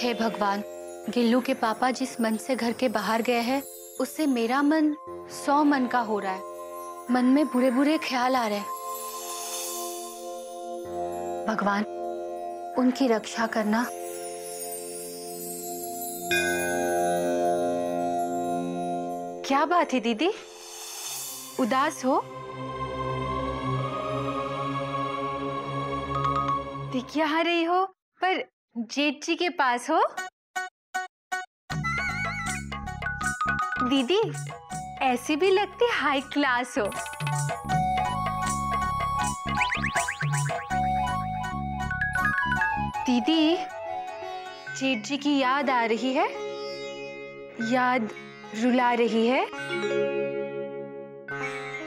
हे भगवान, गिल्लू के पापा जिस मन से घर के बाहर गए हैं उससे मेरा मन 100 मन का हो रहा है। मन में बुरे बुरे ख्याल आ रहे हैं। भगवान उनकी रक्षा करना। क्या बात है दीदी, उदास हो? दिख यहाँ रही हो पर जेठ जी के पास हो। दीदी ऐसी भी लगती हाई क्लास हो। दीदी जेठ जी की याद आ रही है, याद रुला रही है।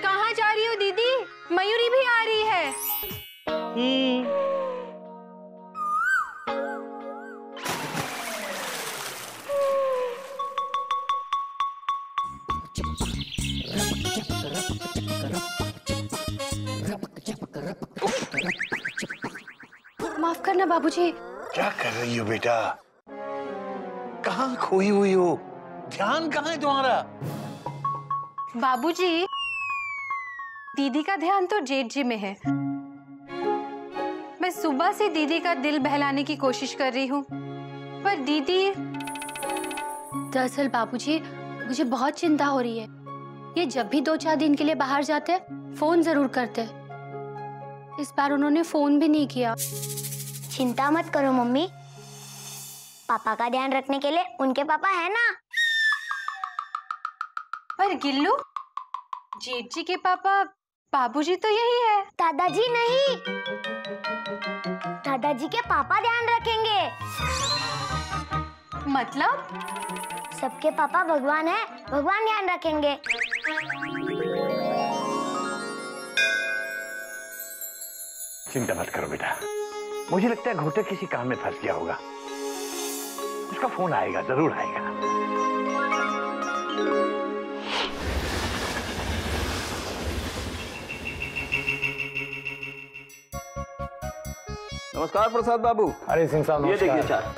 कहाँ जा रही हो दीदी? मयूरी भी आ रही है। माफ करना बाबूजी। क्या कर रही हो बेटा? कहाँ खोई हुई हो? ध्यान कहाँ है तुम्हारा? बाबूजी दीदी का ध्यान तो जेठ जी में है। मैं सुबह से दीदी का दिल बहलाने की कोशिश कर रही हूँ पर दीदी। दरअसल बाबूजी मुझे बहुत चिंता हो रही है। ये जब भी 2-4 दिन के लिए बाहर जाते हैं फोन जरूर करते हैं। इस बार उन्होंने फोन भी नहीं किया। चिंता मत करो मम्मी, पापा का ध्यान रखने के लिए उनके पापा है ना। पर गिल्लू, जेठ जी के पापा बाबूजी तो यही है। दादाजी नहीं, दादाजी के पापा ध्यान रखेंगे। मतलब? सबके पापा भगवान है, भगवान ध्यान रखेंगे। चिंता मत करो बेटा, मुझे लगता है घोटे किसी काम में फंस गया होगा। उसका फोन आएगा, जरूर आएगा। नमस्कार प्रसाद बाबू। अरे सिंह साहब ये देखिए चाय।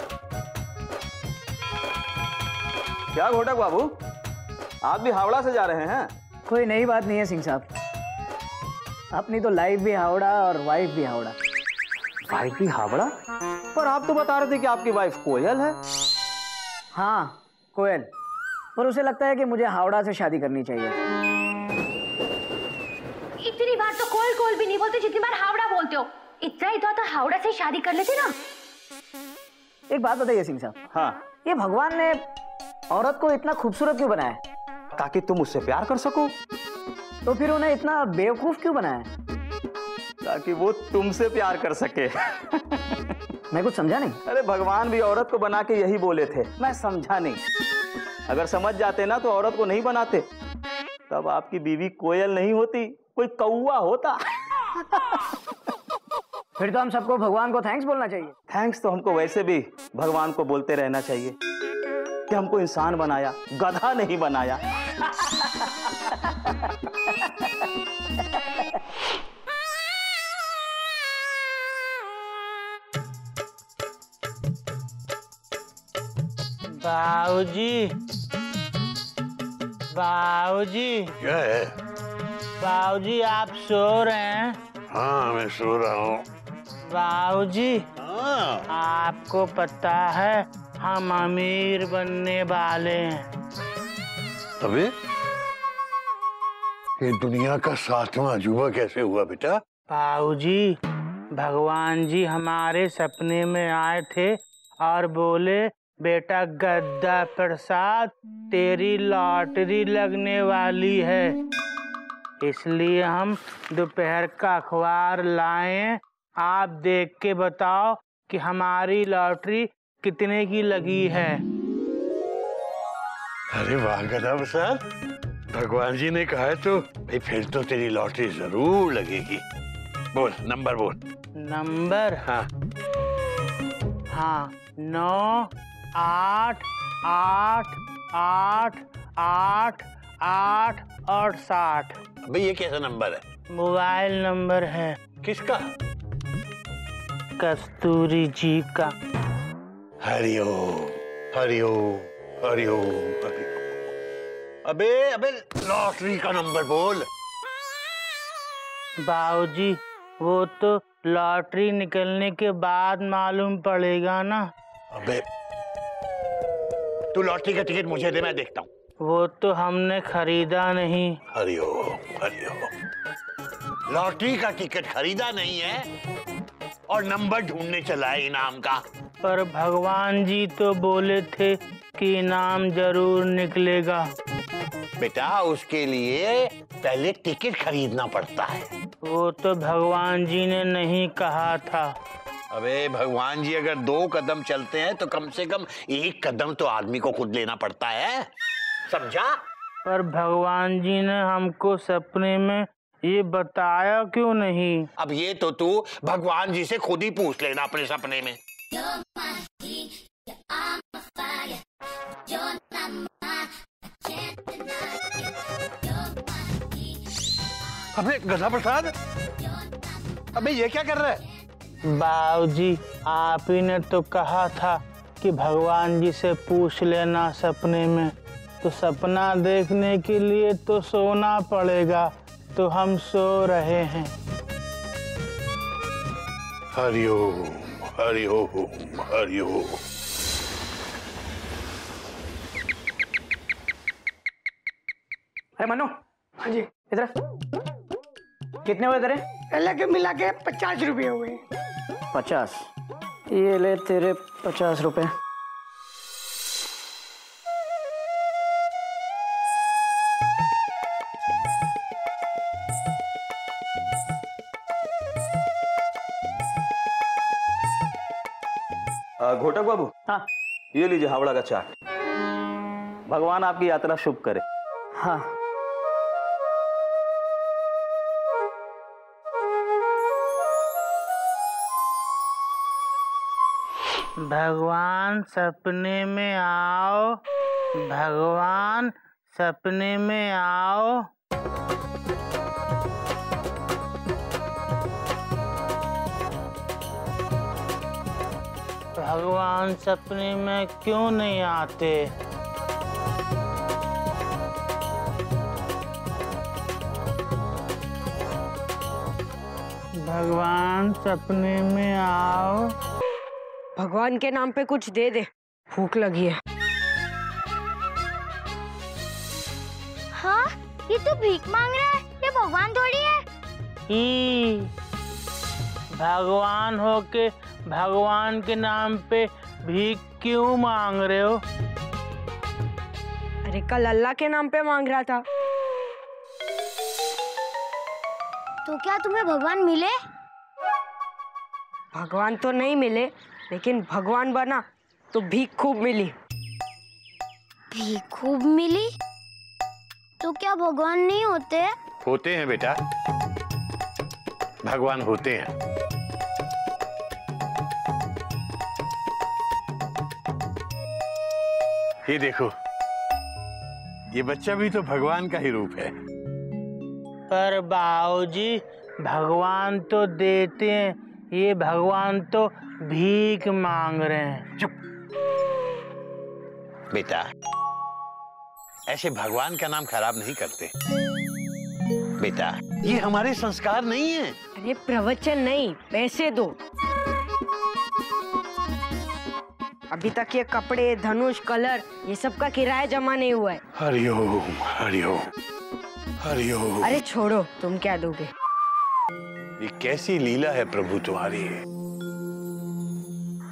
क्या घोटक बाबू, आप भी हावड़ा से जा रहे हैं? कोई नई बात नहीं है सिंह साहब, अपनी तो लाइफ भी हावड़ा और वाइफ भी हावड़ा। वाइफ भी हावड़ा? पर आप तो बता रहे थे कि आपकी वाइफ कोयल है। हाँ कोयल, पर उसे लगता है कि मुझे हावड़ा से शादी करनी चाहिए। इतनी बार तो कोयल कोयल भी नहीं बोलते जितनी बार हावड़ा बोलते हो। इतना ही तो हावड़ा से शादी कर लेते ना। एक बात बताइए सिंह साहब। हाँ। ये भगवान ने औरत को इतना खूबसूरत क्यों बनाया? ताकि तुम उससे प्यार कर सको। तो फिर उन्हें इतना बेवकूफ क्यों बनाया? ताकि वो तुमसे प्यार कर सके। मैं कुछ समझा नहीं। अरे भगवान भी औरत को बना के यही बोले थे, मैं समझा नहीं। अगर समझ जाते ना तो औरत को नहीं बनाते। तब आपकी बीवी कोयल नहीं होती, कोई कौवा होता। फिर तो हम सबको भगवान को थैंक्स बोलना चाहिए। थैंक्स तो हमको वैसे भी भगवान को बोलते रहना चाहिए कि हमको इंसान बनाया, गधा नहीं बनाया। बाबूजी, बाबूजी। क्या है? बाबूजी आप सो रहे हैं? हाँ मैं सो रहा हूँ। बाबूजी हाँ। आपको पता है हम अमीर बनने वाले हैं। अबे ये दुनिया का 7वां अजूबा कैसे हुआ बेटा? बाबूजी भगवान जी हमारे सपने में आए थे और बोले बेटा गद्दा प्रसाद तेरी लॉटरी लगने वाली है, इसलिए हम दोपहर का अखबार लाए। आप देख के बताओ कि हमारी लॉटरी कितने की लगी है। अरे वाह गधा प्रसाद, भगवान जी ने कहा है तो भाई फिर तो तेरी लॉटरी जरूर लगेगी। बोल नंबर बोल। नंबर? हाँ हाँ 9 8 8 8 8 8 और 60। भाई ये कैसा नंबर है? मोबाइल नंबर है। किसका? कस्तूरी जी का। हरिओम हरिओम हरिओम हरिओम। अबे अबे लॉटरी का नंबर बोल। बाबूजी वो तो लॉटरी निकलने के बाद मालूम पड़ेगा ना। अबे तू लॉटरी का टिकट मुझे दे, मैं देखता हूँ। वो तो हमने खरीदा नहीं। हरिओम हरिओम। लॉटरी का टिकट खरीदा नहीं है और नंबर ढूंढने चला है इनाम का। पर भगवान जी तो बोले थे कि इनाम जरूर निकलेगा। बेटा उसके लिए पहले टिकट खरीदना पड़ता है। वो तो भगवान जी ने नहीं कहा था। अबे भगवान जी अगर 2 कदम चलते हैं तो कम से कम 1 कदम तो आदमी को खुद लेना पड़ता है, समझा? पर भगवान जी ने हमको सपने में ये बताया क्यों नहीं? अब ये तो तू भगवान जी से खुद ही पूछ लेना अपने सपने में। अबे गधा प्रसाद, अबे ये क्या कर रहा है? बाबूजी आप ही ने तो कहा था कि भगवान जी से पूछ लेना सपने में। तो सपना देखने के लिए तो सोना पड़ेगा, तो हम सो रहे हैं। हरिओम हरिओम हरिओम। अरे मनु, हाँ जी इधर। कितने हुए तेरे? लगे मिला के 50 रुपये हुए। 50? ये ले तेरे 50 रुपए। घोटक बाबू, हाँ ये लीजिए हावड़ा का चाट। भगवान आपकी यात्रा शुभ करे। हाँ। भगवान सपने में आओ, भगवान सपने में आओ। भगवान सपने में क्यों नहीं आते? भगवान सपने में आओ। भगवान के नाम पे कुछ दे दे, भूख लगी है। हाँ, ये तो भीख मांग रहा है, ये भगवान थोड़ी है। ई भगवान होके भगवान के नाम पे भीख क्यों मांग रहे हो? अरे कल अल्लाह के नाम पे मांग रहा था। तो क्या तुम्हें भगवान मिले? भगवान तो नहीं मिले, लेकिन भगवान बना तो भीख खूब मिली। भीख खूब मिली? तो क्या भगवान नहीं होते? होते हैं बेटा, भगवान होते हैं। ये देखो, ये बच्चा भी तो भगवान का ही रूप है। पर बाबूजी भगवान तो देते हैं, ये भगवान तो भीख मांग रहे हैं। चुप बेटा, ऐसे भगवान का नाम खराब नहीं करते बेटा, ये हमारे संस्कार नहीं है। अरे प्रवचन नहीं, पैसे दो। अभी तक ये कपड़े, धनुष, कलर, ये सब का किराया जमा नहीं हुआ है। हरिओम हरिओम हरिओम। अरे छोड़ो, तुम क्या दोगे? ये कैसी लीला है प्रभु तुम्हारी।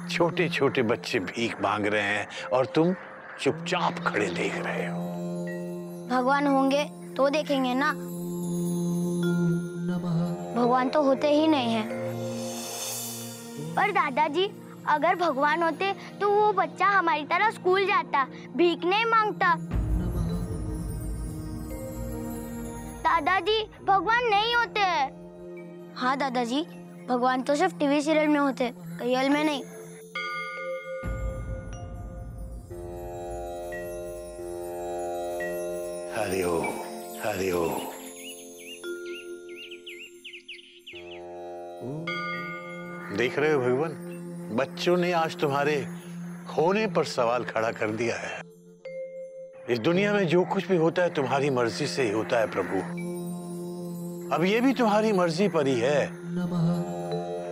छोटे छोटे बच्चे भीख मांग रहे हैं और तुम चुपचाप खड़े देख रहे हो। भगवान होंगे तो देखेंगे ना, भगवान तो होते ही नहीं हैं। पर दादाजी, अगर भगवान होते तो वो बच्चा हमारी तरह स्कूल जाता, भीख नहीं मांगता। दादाजी, भगवान नहीं होते। हाँ दादाजी, भगवान तो सिर्फ टीवी सीरियल में होते, रियल में नहीं। हरिओम हरिओम। देख रहे हो भगवान, बच्चों ने आज तुम्हारे होने पर सवाल खड़ा कर दिया है। इस दुनिया में जो कुछ भी होता है तुम्हारी मर्जी से ही होता है प्रभु। अब ये भी तुम्हारी मर्जी पर ही है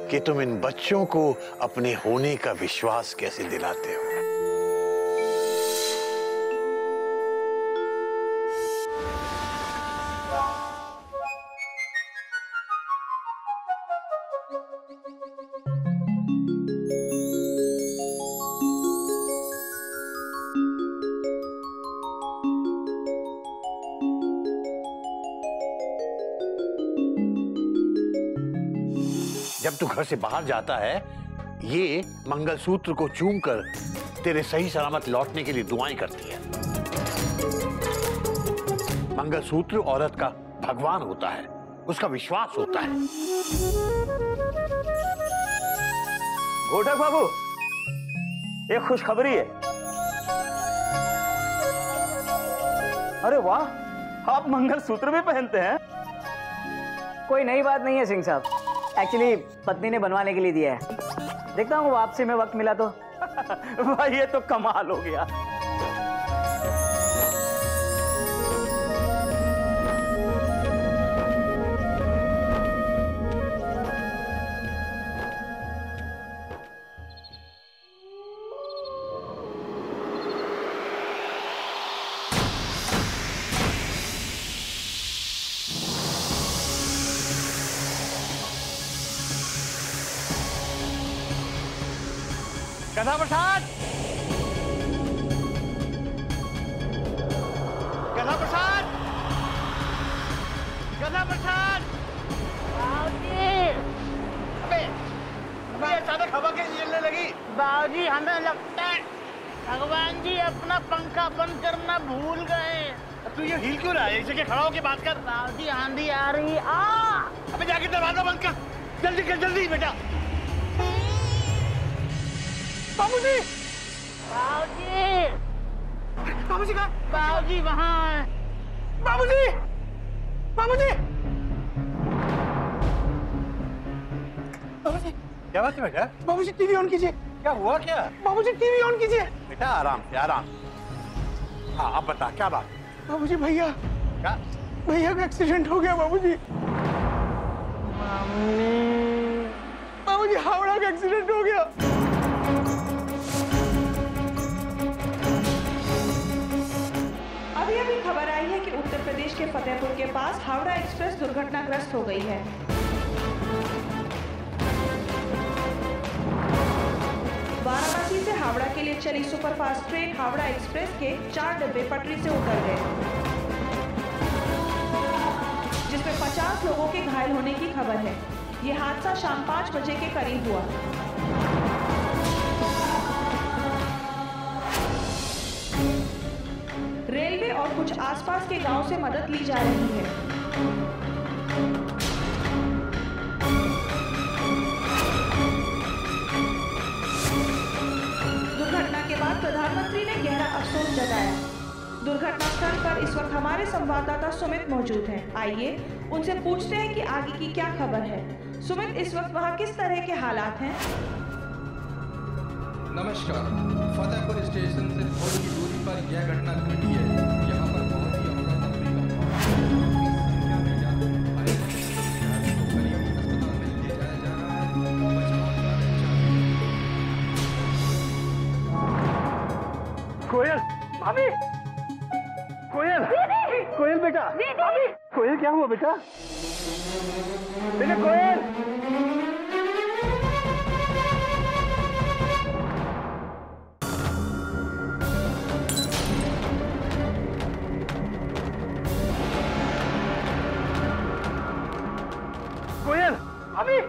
कि तुम इन बच्चों को अपने होने का विश्वास कैसे दिलाते हो। जब तू घर से बाहर जाता है, ये मंगलसूत्र को चूमकर तेरे सही सलामत लौटने के लिए दुआएं करती है। मंगलसूत्र औरत का भगवान होता है, उसका विश्वास होता है। घोटक बाबू, एक खुशखबरी है। अरे वाह, आप मंगलसूत्र भी पहनते हैं? कोई नई बात नहीं है सिंह साहब। एक्चुअली पत्नी ने बनवाने के लिए दिया है। देखता हूँ वापसी में वक्त मिला तो। भाई ये तो कमाल हो गया। गधा प्रसाद, गधा प्रसाद, गधा प्रसाद। अबे अचानक हवा के हिलने लगी। बाबूजी, हमें लगता है भगवान जी अपना पंखा बंद करना भूल गए। तू ये हिल क्यों रहा है? एक जगह खड़ा होके बात कर। बाबूजी, आंधी आ रही है। अबे जाके दरवाजा बंद कर, जल्दी कर, जल्दी बेटा। बाबूजी, बाबूजी, बाबूजी कहाँ? बाबूजी वहाँ है। बाबूजी, बाबूजी, बाबूजी, क्या बात है बेटा? बाबूजी टीवी ऑन कीजिए। क्या हुआ क्या? बाबूजी टीवी ऑन कीजिए। बेटा आराम से, आराम। हाँ अब बता क्या बात? बाबूजी भैया, क्या? भैया का एक्सीडेंट हो गया बाबूजी। बाबूजी हावड़ा का एक्सीडेंट हो गया। अभी अभी खबर आई है कि उत्तर प्रदेश के फतेहपुर के पास हावड़ा एक्सप्रेस दुर्घटनाग्रस्त हो गई है। वाराणसी से हावड़ा के लिए चली सुपरफास्ट ट्रेन हावड़ा एक्सप्रेस के 4 डिब्बे पटरी से उतर गए, जिसमें 50 लोगों के घायल होने की खबर है। यह हादसा शाम 5 बजे के करीब हुआ। रेलवे और कुछ आसपास के गांव से मदद ली जा रही है। दुर्घटना के बाद प्रधानमंत्री ने गहरा अफसोस जताया। दुर्घटना स्थल पर इस वक्त हमारे संवाददाता सुमित मौजूद हैं। आइए उनसे पूछते हैं कि आगे की क्या खबर है। सुमित, इस वक्त वहाँ किस तरह के हालात हैं? नमस्कार। फतेहपुर स्टेशन से थोड़ी की दूरी पर यह घटना घटी है। यहाँ पर बहुत ही अफरा-तफरी का माहौल अस्पताल में ले जाया जा रहा है। कोयल, भाभी, कोयल, कोयल बेटा, भाभी, कोयल क्या हुआ बेटा? बेटा कोयल, कोयल, भाभी,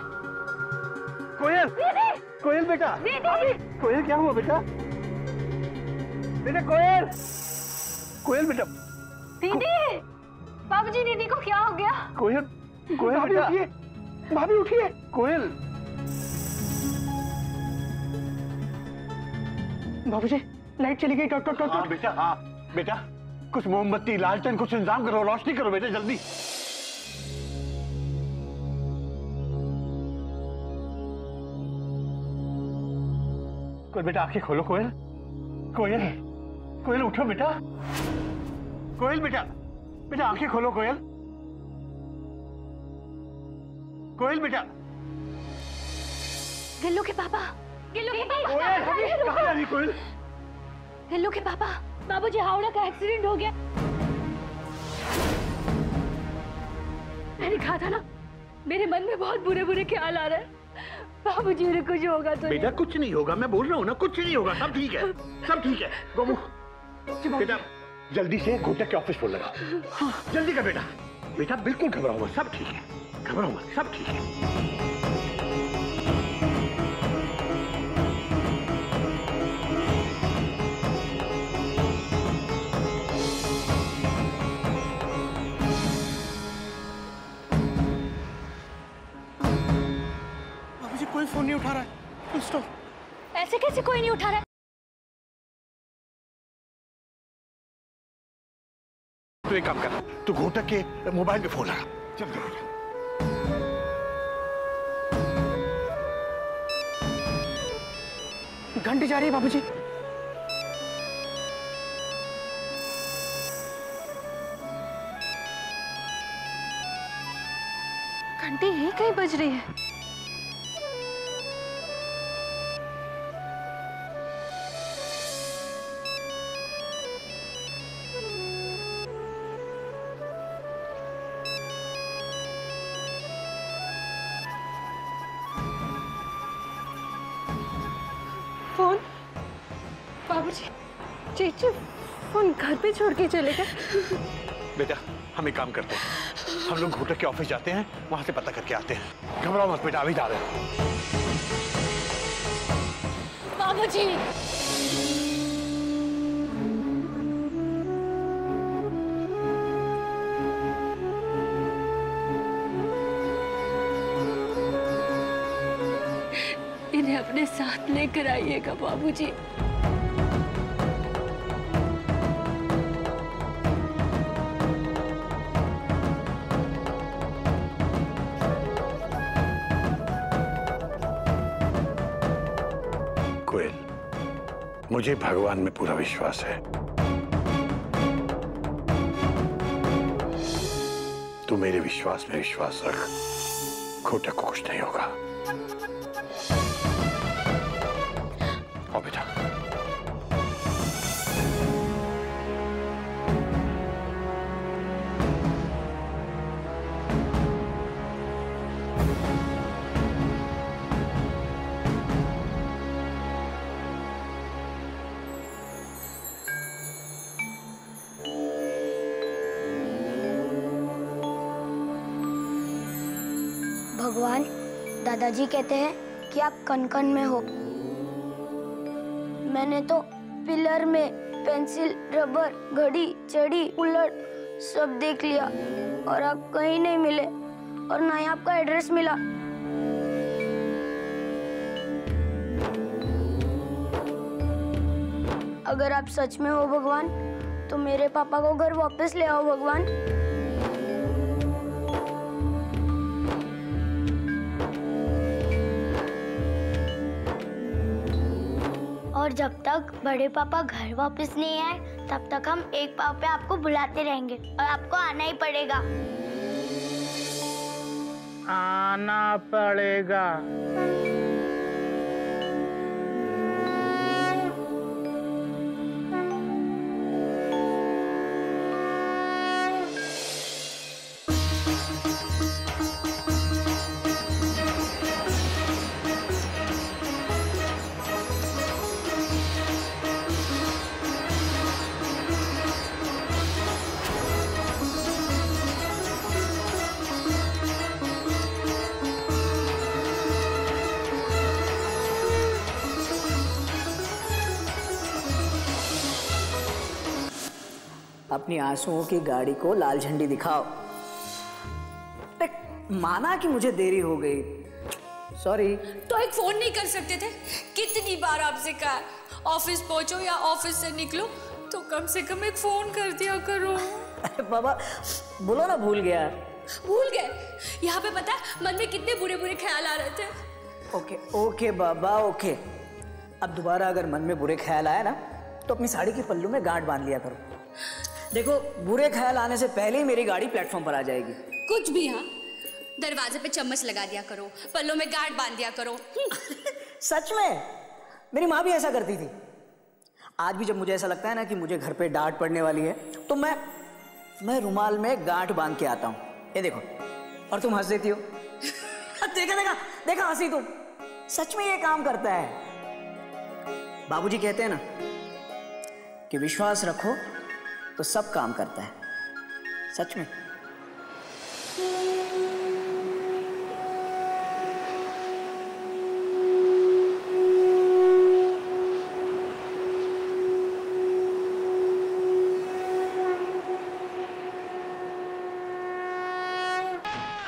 कोयल, कोयल बेटा, भाभी, कोयल क्या हुआ बेटा? बेटा कोयल, कोयल बेटा। दीदी, बाबूजी दीदी को क्या हो गया? कोयल, कोयल बेटा, उठिए, भाभी उठिए। कोयल, बाबूजी लाइट चली गई। डॉक्टर, हाँ बेटा, हाँ बेटा, कुछ मोमबत्ती, लालटेन, कुछ इंतजाम करो, रोशनी करो बेटा जल्दी। कोयल बेटा आंखें खोलो। कोयल कोयल कोयल उठो बेटा। कोयल बेटा बेटा आंखें खोलो। कोयल कोयल बेटा। गिल्लू के पापा, गिल्लू के पापा। कोयल कहाँ जा रही कोयल? गिल्लू के पापा, बाबूजी हावड़ा का एक्सीडेंट हो गया। मैंने कहा था ना, मेरे मन में बहुत बुरे बुरे ख्याल आ रहे हैं। बाबूजी ने कुछ होगा तो बेटा कुछ नहीं होगा, मैं बोल रहा हूँ ना कुछ नहीं होगा, सब ठीक है, सब ठीक है। गोमू बेटा जल्दी से घोटक के ऑफिस फोन लगा। हाँ जल्दी कर बेटा। बेटा बिल्कुल घबराओ मत, सब ठीक है, घबराओ मत, सब ठीक है। बाबूजी कोई फोन नहीं उठा रहा है। स्टॉप। ऐसे कैसे कोई नहीं उठा रहा है? तू एक काम कर, तू घोटक के मोबाइल पे फोन लगा। चल कर बेटा। घंटी जा रही है बाबूजी। घंटी ही कहीं बज रही है। फोन बाबूजी, चीचू फोन घर पे छोड़ के चले गए। बेटा हम एक काम करते हैं, हम लोग घोटक के ऑफिस जाते हैं, वहां से पता करके आते हैं। घबराओ मत बेटा, अभी जा रहे हैं। बाबूजी इन्हें अपने साथ लेकर आइएगा बाबूजी। कोयल, मुझे भगवान में पूरा विश्वास है। तू मेरे विश्वास में विश्वास रख, घोटक को कुछ नहीं होगा। आओ बेटा। भगवान, दादाजी कहते हैं कि आप कण कण में हो। मैंने तो पिलर में पेंसिल, रबर, घड़ी, चड़ी, उलट सब देख लिया और आप कहीं नहीं मिले और ना ही आपका एड्रेस मिला। अगर आप सच में हो भगवान, तो मेरे पापा को घर वापस ले आओ भगवान। और जब तक बड़े पापा घर वापस नहीं आए, तब तक हम एक पाँव पे आपको बुलाते रहेंगे और आपको आना ही पड़ेगा। आना पड़ेगा। अपनी आंसुओं की गाड़ी को लाल झंडी दिखाओ। माना कि मुझे देरी हो गई, सॉरी। तो एक फोन नहीं कर सकते थे? कितनी बार आपसे कहा, ऑफिस पहुंचो या ऑफिस से निकलो तो कम से कम एक फोन कर दिया करो। अरे बाबा बोलो ना, भूल गया। भूल गए? यहाँ पे पता है मन में कितने बुरे बुरे ख्याल आ रहे थे। ओके ओके बाबा ओके, अब दोबारा अगर मन में बुरे ख्याल आए ना तो अपनी साड़ी के पल्लू में गांठ बांध लिया करो। देखो, बुरे ख्याल आने से पहले ही मेरी गाड़ी प्लेटफॉर्म पर आ जाएगी। कुछ भी। हाँ, दरवाजे पे चम्मच लगा दिया करो, पल्लों में गांठ बांध दिया करो। सच में, मेरी माँ भी ऐसा करती थी। आज भी जब मुझे ऐसा लगता है ना कि मुझे घर पे डांट पड़ने वाली है तो मैं रुमाल में गांठ बांध के आता हूँ। ये देखो, और तुम हंस देती हो। देखा हंसी तुम। सच में ये काम करता है। बाबूजी कहते हैं ना कि विश्वास रखो तो सब काम करता है। सच में।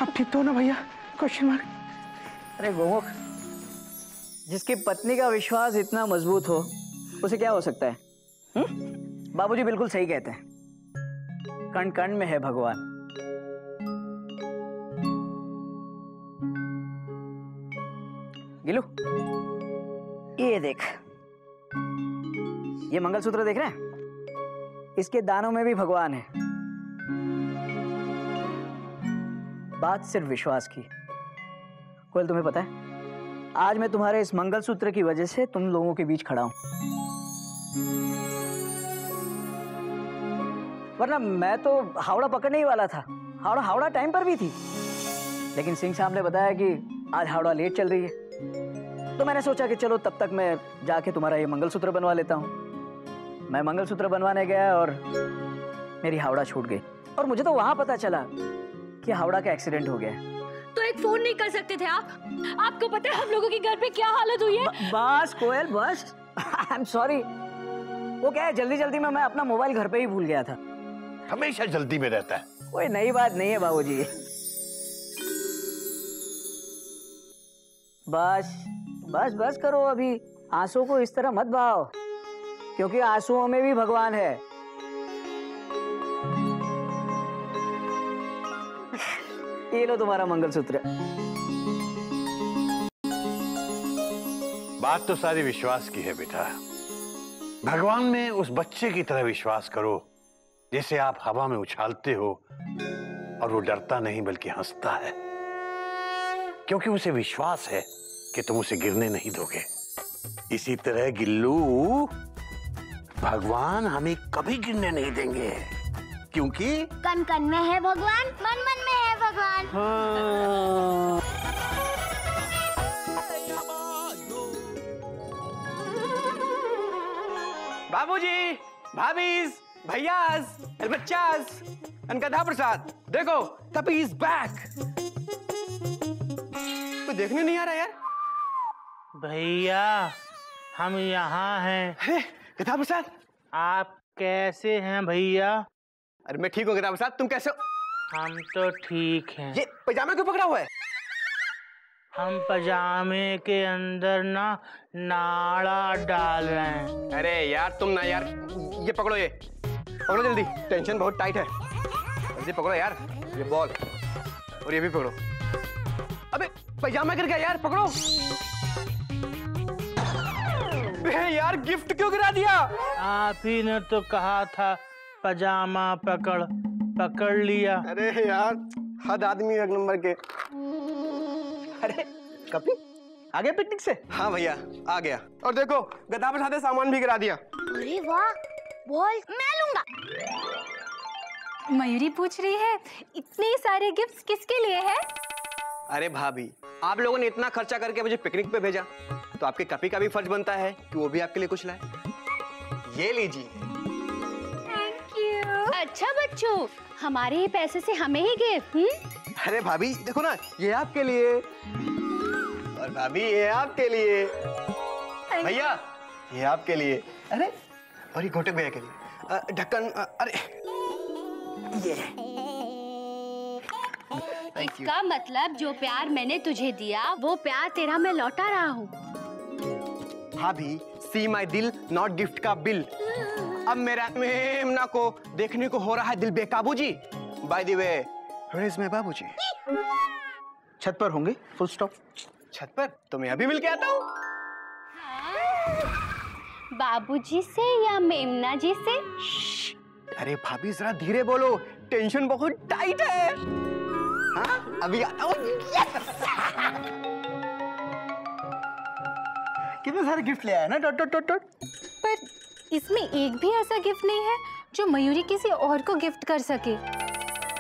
आप ठीक तो हो ना भैया? Question mark. अरे गोमुख, जिसकी पत्नी का विश्वास इतना मजबूत हो उसे क्या हो सकता है? बाबूजी बिल्कुल सही कहते हैं, कण कण में है भगवान। गिलू, ये देख, ये मंगलसूत्र देख रहे हैं? इसके दानों में भी भगवान है। बात सिर्फ विश्वास की। कोयल, तुम्हें पता है आज मैं तुम्हारे इस मंगलसूत्र की वजह से तुम लोगों के बीच खड़ा हूं, वरना मैं तो हावड़ा पकड़ने ही वाला था। हावड़ा टाइम पर भी थी, लेकिन सिंह साहब ने बताया कि आज हावड़ा लेट चल रही है, तो मैंने सोचा कि चलो तब तक मैं जाके तुम्हारा ये मंगलसूत्र बनवा लेता हूँ। मैं मंगलसूत्र बनवाने गया और मेरी हावड़ा छूट गई, और मुझे तो वहां पता चला कि हावड़ा का एक्सीडेंट हो गया। तो एक फोन नहीं कर सकते थे आप? आपको पता है हम लोगों के घर पे क्या हालत हुई है? बस कोयल, बस। I am sorry. वो क्या है, जल्दी जल्दी में मैं अपना मोबाइल घर पे ही भूल गया था। हमेशा जल्दी में रहता है। कोई नई बात नहीं है बाबूजी। बस बस बस करो, अभी आंसू को इस तरह मत बहाओ, क्योंकि आंसुओं में भी भगवान है। ये लो तुम्हारा मंगलसूत्र। बात तो सारी विश्वास की है बेटा। भगवान में उस बच्चे की तरह विश्वास करो जिसे आप हवा में उछालते हो और वो डरता नहीं बल्कि हंसता है, क्योंकि उसे विश्वास है कि तुम उसे गिरने नहीं दोगे। इसी तरह गिल्लू, भगवान हमें कभी गिरने नहीं देंगे, क्योंकि कण कण में है भगवान, मन मन में है भगवान। हाँ। बाबूजी, भाभीज, भैयास, बच्चास, गधा प्रसाद, देखो कपी इज बैक। कोई देखने नहीं आ रहा यार। भैया, हम यहाँ हैं। गधा प्रसाद, आप कैसे हैं भैया? अरे मैं ठीक हूँ गधा प्रसाद, तुम कैसे हो? हम तो ठीक हैं। ये पजामा क्यों पकड़ा हुआ है? हम पजामे के अंदर ना नाड़ा डाल रहे हैं। अरे यार तुम ना यार, ये पकड़ो, ये पकड़ो जल्दी, टेंशन बहुत टाइट है। जल्दी पकड़ो यार, ये बॉल और ये भी पकड़ो। अबे पजामा गिर गया यार, पकड़ो। यार गिफ्ट क्यों गिरा दिया? आप ही ने तो कहा था पजामा पकड़ लिया। अरे यार हद आदमी एक नंबर के। अरे कपी आ गया पिकनिक से? हाँ भैया आ गया, और देखो गधा प्रसाद ने सामान भी गिरा दिया। अरे वाह, बॉल मैं लूंगा। मयूरी पूछ रही है इतने सारे गिफ्ट्स किसके लिए है? अरे भाभी, आप लोगों ने इतना खर्चा करके मुझे पिकनिक पे भेजा, तो आपके कपी का भी फर्ज बनता है कि वो भी आपके लिए कुछ लाए। ये लीजिए। Thank you. अच्छा बच्चों, हमारे ही पैसे से हमें ही गिफ्ट। अरे भाभी देखो ना, ये आपके लिए, और भाभी ये आपके लिए, भैया ये आपके लिए, अरे और ये घोटक भैया के लिए, ढक्कन, अरे ये इसका मतलब जो प्यार मैंने तुझे दिया वो प्यार तेरा मैं लौटा रहा हूँ। भाभी सी माई दिल नॉट गिफ्ट का बिल। अब मेरा मेमना को देखने को हो रहा है दिल बेकाबू जी। By the way, where is my बाबूजी? छत पर होंगे, फुल स्टॉप। छत पर? तो मैं अभी मिल के आता हूँ। बाबूजी से या मेमना जी से? अरे भाभी जरा धीरे बोलो, टेंशन बहुत टाइट है। हाँ अभी आता हूँ। कितने सारे गिफ्ट ले आया ना डॉट डॉट डॉट डॉट। पर इसमें एक भी ऐसा गिफ्ट नहीं है जो मयूरी किसी और को गिफ्ट कर सके।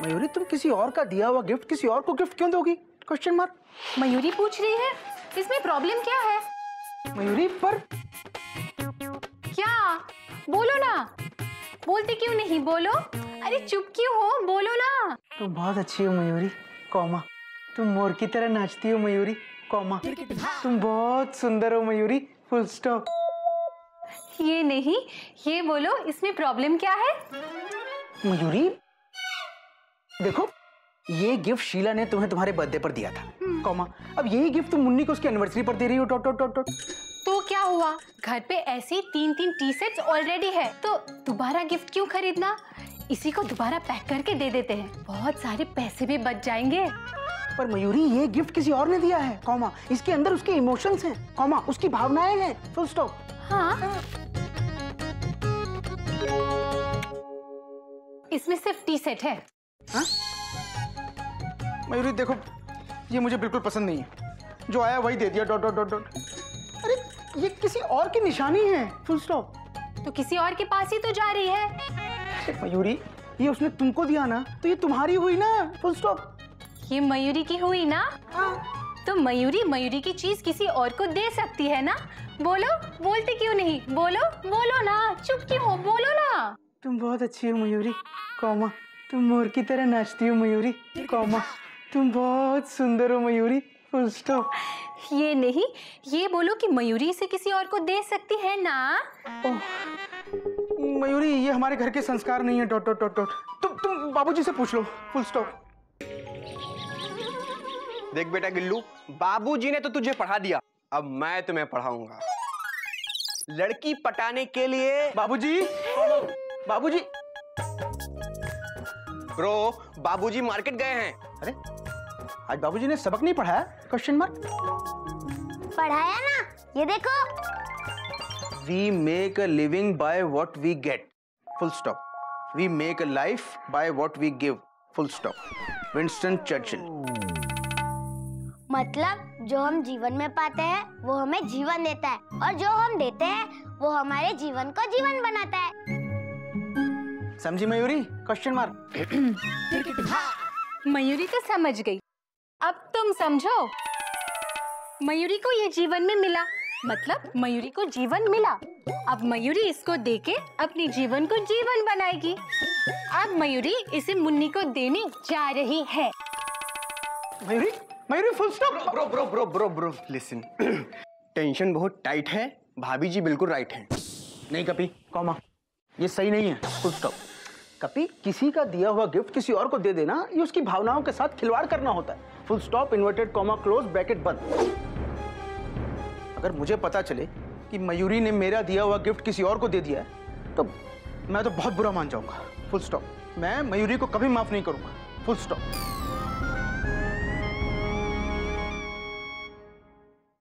मयूरी तुम किसी और का दिया हुआ गिफ्ट किसी और को गिफ्ट क्यों दोगी? Question mark. मयूरी पूछ रही है, इसमें प्रॉब्लम क्या है? मयूरी पर क्या? बोलो ना। बोलते क्यों नहीं? बोलो। अरे चुप क्यों हो? बोलो ना। तुम बहुत अच्छी हो मयूरी, कॉमा। तुम मोर की तरह नाचती हो मयूरी, कॉमा। तुम बहुत सुंदर हो मयूरी, फुल स्टॉप। ये नहीं, ये बोलो इसमें प्रॉब्लम क्या है? मयूरी देखो, ये गिफ्ट शीला ने तुम्हें तुम्हारे बर्थडे पर दिया था, कॉमा। अब यही गिफ्ट तुम मुन्नी को उसकी एनिवर्सरी पर दे रही हो, डॉट डॉट डॉट डॉट। तो क्या हुआ? घर पे ऐसे 3-3 टी सेट्स ऑलरेडी है, तो दोबारा गिफ्ट क्यों खरीदना? इसी को दोबारा पैक करके दे देते हैं, बहुत सारे पैसे भी बच जाएंगे। पर मयूरी ये गिफ्ट किसी और ने दिया है, कॉमा। इसके अंदर उसके इमोशंस हैं, कॉमा, उसकी भावनाएं हैं, फुल स्टॉप। हाँ, इसमें सिर्फ टी सेट है। हाँ? मयूरी देखो, ये मुझे बिल्कुल पसंद नहीं है। जो आया वही दे दिया, डॉट डॉट डॉट डॉट। अरे ये किसी और की निशानी है, फुल स्टॉप। तो किसी और के पास ही तो जा रही है। मयूरी ये उसने तुमको दिया ना, तो ये तुम्हारी हुई ना, फुल स्टॉप। ये मयूरी की हुई ना? हाँ। तो मयूरी की चीज किसी और को दे सकती है ना? बोलो, बोलते क्यों नहीं? बोलो बोलो ना, चुप क्यों हो? बोलो ना। तुम बहुत अच्छी हो मयूरी, कॉमा। तुम मोर की तरह नाचती हो मयूरी, कॉमा। तुम बहुत सुंदर हो मयूरी, फुल स्टॉप। ये नहीं, ये बोलो कि मयूरी इसे किसी और को दे सकती है ना? ओह, मयूरी ये हमारे घर के संस्कार नहीं है, डॉट डॉट डॉट डॉट। तुम बाबूजी से पूछ लो, फुल स्टॉप। देख बेटा गिल्लू, बाबूजी ने तो तुझे पढ़ा दिया, अब मैं तुम्हें पढ़ाऊंगा। लड़की पटाने के लिए बाबूजी, बाबूजी। ब्रो, बाबूजी मार्केट गए हैं। अरे आज बाबूजी ने सबक नहीं पढ़ाया? Question mark. पढ़ाया ना, ये देखो। We make a living by what we get, full stop. We make a life by what we give, full stop. Winston Churchill. मतलब जो हम जीवन में पाते हैं वो हमें जीवन देता है, और जो हम देते हैं वो हमारे जीवन को जीवन बनाता है। समझी मयूरी? Question mark. मयूरी तो समझ गई, अब तुम समझो। मयूरी को ये जीवन में मिला, मतलब मयूरी को जीवन मिला। अब मयूरी इसको देके अपनी जीवन को जीवन बनाएगी। अब मयूरी इसे मुन्नी को देने जा रही है। Mayuri, Mayuri full stop. Bro bro bro bro bro listen. Tension बहुत टाइट है, भाभी जी बिल्कुल राइट हैं। नहीं कपी, कॉमा, ये सही नहीं है, फुल स्टॉप। कपी, किसी का दिया हुआ गिफ्ट किसी और को दे देना, ये उसकी भावनाओं के साथ खिलवाड़ करना होता है, full stop, inverted comma, close bracket बंद। अगर मुझे पता चले कि मयूरी ने मेरा दिया हुआ गिफ्ट किसी और को दे दिया है, तो मैं तो बहुत बुरा मान जाऊंगा, फुल स्टॉप। मैं मयूरी को कभी माफ नहीं करूंगा, फुल स्टॉप।